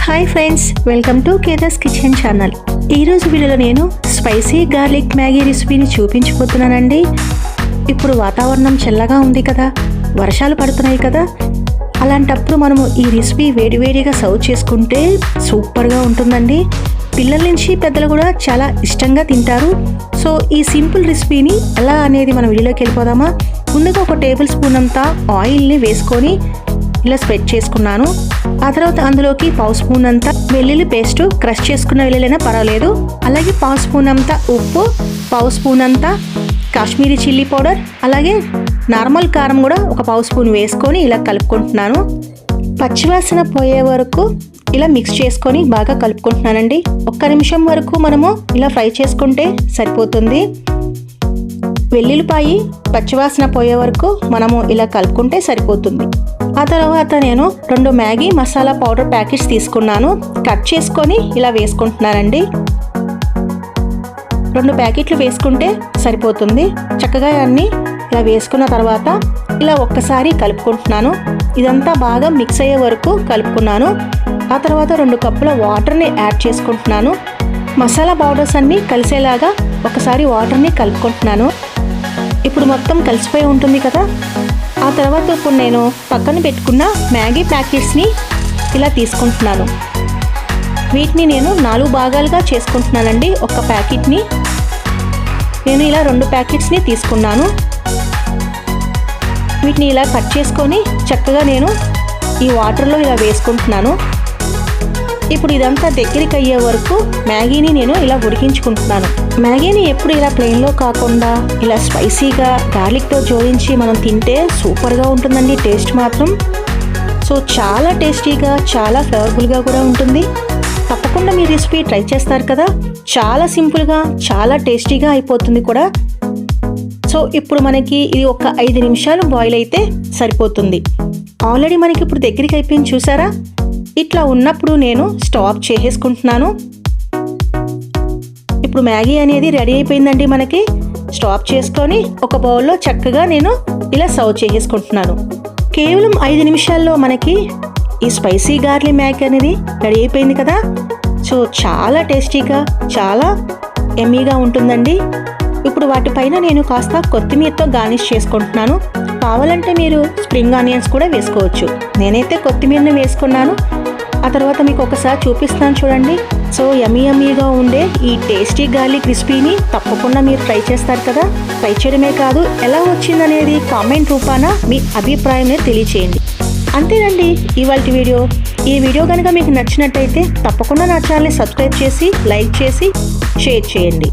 Hi friends, welcome to కేదాస్ kitchen channel. ఈరోజు వీడియోలో నేను స్పైసీ గార్లిక్ మ్యాగీ రెసిపీని చూపించబోతున్నానండి. ఇప్పుడు వాతావరణం చల్లగా ఉంది కదా, వర్షాలు పడుతున్నాయి కదా, అలాంటప్పుడు మనము ఈ రెసిపీ వేడివేడిగా సర్వ్ చేసుకుంటే సూపర్గా ఉంటుందండి. పిల్లల నుంచి పెద్దలు కూడా చాలా ఇష్టంగా తింటారు. సో ఈ సింపుల్ రెసిపీని ఎలా అనేది మనం వీడియోలోకి వెళ్ళిపోదామా. ముందుగా ఒక టేబుల్ స్పూన్ అంతా ఆయిల్ని వేసుకొని ఇలా స్ప్రెడ్ చేసుకున్నాను. ఆ తర్వాత అందులోకి పావు స్పూన్ అంతా వెల్లుల్లి పేస్ట్, క్రష్ చేసుకున్న వెల్లుల్లినా పర్వాలేదు, అలాగే పావు స్పూన్ అంతా ఉప్పు, పావు స్పూన్ అంతా కాశ్మీరీ చిల్లీ పౌడర్, అలాగే నార్మల్ కారం కూడా ఒక పావు స్పూన్ వేసుకొని ఇలా కలుపుకుంటున్నాను. పచ్చివాసన పోయే వరకు ఇలా మిక్స్ చేసుకొని బాగా కలుపుకుంటున్నానండి. 1 నిమిషం వరకు మనము ఇలా ఫ్రై చేసుకుంటే సరిపోతుంది. వెల్లుల్లిపాయి పచ్చివాసన పోయే వరకు మనము ఇలా కలుపుకుంటే సరిపోతుంది. ఆ తర్వాత నేను 2 మ్యాగీ మసాలా పౌడర్ ప్యాకెట్స్ తీసుకున్నాను. కట్ చేసుకొని ఇలా వేసుకుంటున్నానండి. 2 ప్యాకెట్లు వేసుకుంటే సరిపోతుంది. చక్కగా అన్నీ ఇలా వేసుకున్న తర్వాత ఇలా ఒక్కసారి కలుపుకుంటున్నాను. ఇదంతా బాగా మిక్స్ అయ్యే వరకు కలుపుకున్నాను. ఆ తర్వాత 2 కప్పుల వాటర్ని యాడ్ చేసుకుంటున్నాను. మసాలా పౌడర్స్ అన్నీ కలిసేలాగా ఒకసారి వాటర్ని కలుపుకుంటున్నాను. ఇప్పుడు మొత్తం కలిసిపోయి ఉంటుంది కదా. ఆ తర్వాత ఇప్పుడు నేను పక్కన పెట్టుకున్న మ్యాగీ ప్యాకెట్స్ని ఇలా తీసుకుంటున్నాను. వీటిని నేను 4 భాగాలుగా చేసుకుంటున్నానండి. ఒక ప్యాకెట్ని నేను ఇలా 2 ప్యాకెట్స్ని తీసుకున్నాను. వీటిని ఇలా కట్ చేసుకొని చక్కగా నేను ఈ వాటర్లో ఇలా వేసుకుంటున్నాను. ఇప్పుడు ఇదంతా దగ్గరికి అయ్యే వరకు మ్యాగీని నేను ఇలా ఉడికించుకుంటున్నాను. మ్యాగీని ఎప్పుడు ఇలా ప్లెయిన్లో కాకుండా ఇలా స్పైసీగా గార్లిక్తో జోడించి మనం తింటే సూపర్గా ఉంటుందండి. టేస్ట్ మాత్రం సో చాలా టేస్టీగా, చాలా ఫ్లేవర్ఫుల్గా కూడా ఉంటుంది. తప్పకుండా మీ రెసిపీ ట్రై చేస్తారు కదా. చాలా సింపుల్గా, చాలా టేస్టీగా అయిపోతుంది కూడా. సో ఇప్పుడు మనకి ఇది ఒక 5 నిమిషాలు బాయిల్ అయితే సరిపోతుంది. ఆల్రెడీ మనకి ఇప్పుడు దగ్గరికి అయిపోయింది చూసారా. ఇట్లా ఉన్నప్పుడు నేను స్టాప్ చేసేసుకుంటున్నాను. ఇప్పుడు మ్యాగీ అనేది రెడీ అయిపోయిందండి. మనకి స్టాప్ చేసుకొని ఒక బౌల్లో చక్కగా నేను ఇలా సర్వ్ చేసేసుకుంటున్నాను. కేవలం 5 నిమిషాల్లో మనకి ఈ స్పైసీ గార్లిక్ మ్యాగీ అనేది రెడీ అయిపోయింది కదా. సో చాలా టేస్టీగా, చాలా ఎమ్మీగా ఉంటుందండి. ఇప్పుడు వాటిపైన నేను కాస్త కొత్తిమీరతో గార్నిష్ చేసుకుంటున్నాను. కావాలంటే మీరు స్ప్రింగ్ ఆనియన్స్ కూడా వేసుకోవచ్చు. నేనైతే కొత్తిమీరని వేసుకున్నాను. ఆ తర్వాత మీకు ఒకసారి చూపిస్తాను చూడండి. సో యమ్మీగా ఉండే ఈ టేస్టీ గార్లిక్ రెసిపీని తప్పకుండా మీరు ట్రై చేస్తారు కదా. ట్రై చేయడమే కాదు, ఎలా వచ్చిందనేది కామెంట్ రూపాన మీ అభిప్రాయాన్ని తెలియచేయండి. అంతేనండి ఇవాల్టి వీడియో. ఈ వీడియో కనుక మీకు నచ్చినట్టయితే తప్పకుండా నా ఛానల్ని సబ్స్క్రైబ్ చేసి, లైక్ చేసి, షేర్ చేయండి.